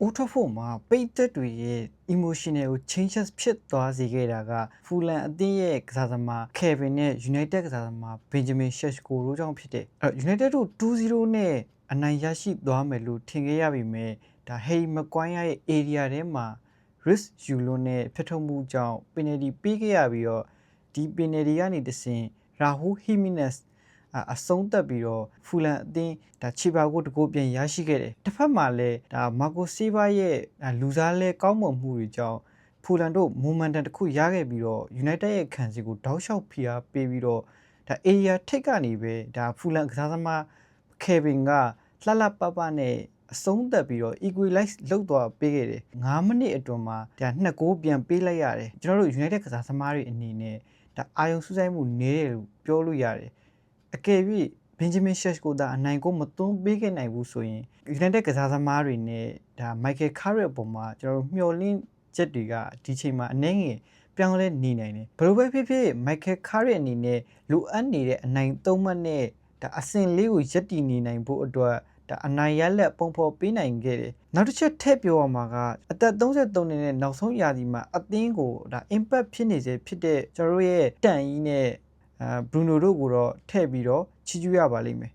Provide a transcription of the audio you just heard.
Old Trafford မှာပိတ်သက်တွေရဲ့ emotional ကို changes ဖြစ်သွားစေခဲ့တာက Fulham အသင်းရဲ့ကစားသမား Kevin နဲ့ United ကစားသမား Benjamin Sesko တို့ကြောင့်ဖြစ်တယ်။United တို့ 2-0 နဲ့အနိုင်ရရှိသွားမယ်လို့ထင်ခဲ့ရပေမဲ့ဒါ Harry Maguire ရဲ့ area ထဲမှာ risk ယူလို့နဲ့ဖျက်ထုတ်မှုကြောင့် penalty ပေးခဲ့ရပြီးတော့ဒီ penalty ကနေတဆင့် Raul Jimenez အဆုံးသက်ပြီးတော့ Fulham အသင်းဒါခြေပါကိုတကူပြန်ရရှိခဲ့တယ်။တစ်ဖက်မှာလည်းဒါ Marco Silva ရဲ့လူစားလဲကောင်းမွန်မှုတွေကြောင့် Fulham တို့ momentum တစ်ခုရခဲ့ပြီးတော့ United ရဲ့ခံစီကိုတောက်လျှောက်ဖိအားပေးပြီးတော့ဒါ area ထိပ်ကနေပဲဒါ Fulham ကစားသမား Kevin ကလှလှပပနဲ့အဆုံးသက်ပြီးတော့ equalize လုပ်သွားပေးခဲ့တယ်9မိနစ်အတွင်းမှာဒါ2ဂိုးပြန်ပေးလိုက်ရတယ်ကျွန်တော်တို့ United ကစားသမားတွေအနေနဲ့ဒါအာယုံစူးစိုက်မှုနည်းတယ်လို့ပြောလို့ရတယ်အကယ်၍ Benjamin Sesko ဒါအနိုင်ကိုမသွန်းပေးခဲ့နိုင်ဘူးဆိုရင် United ကစားသမားတွေနဲ့ဒါ Michael Carrick အပေါ်မှာကျွန်တော်တို့မျှော်လင့်ချက်တွေကဒီချိန်မှာအနည်းငယ်ပြောင်းလဲနေနိုင်တယ်ဘယ်လိုပဲဖြစ်ဖြစ် Michael Carrick အနေနဲ့လိုအပ်နေတဲ့အနိုင်3မှတ်နဲ့ဒါအဆင့်လေးကိုရပ်တည်နေနိုင်ဖို့အတွက်ဒါအနိုင်ရလက်ပုံဖော်ပေးနိုင်ခဲ့တယ်နောက်တစ်ချက်ထည့်ပြောရမှာကအသက်33နှစ်နဲ့နောက်ဆုံးရာသီမှာအသင်းကိုဒါ impact ဖြစ်နေစေဖြစ်တဲ့ကျွန်တော်တို့ရဲ့တန်ကြီးနဲ့Bruno တို့ကိုတော့ထည့်ပြီးတော့ချီးကျူးရပါလိမ့်မယ်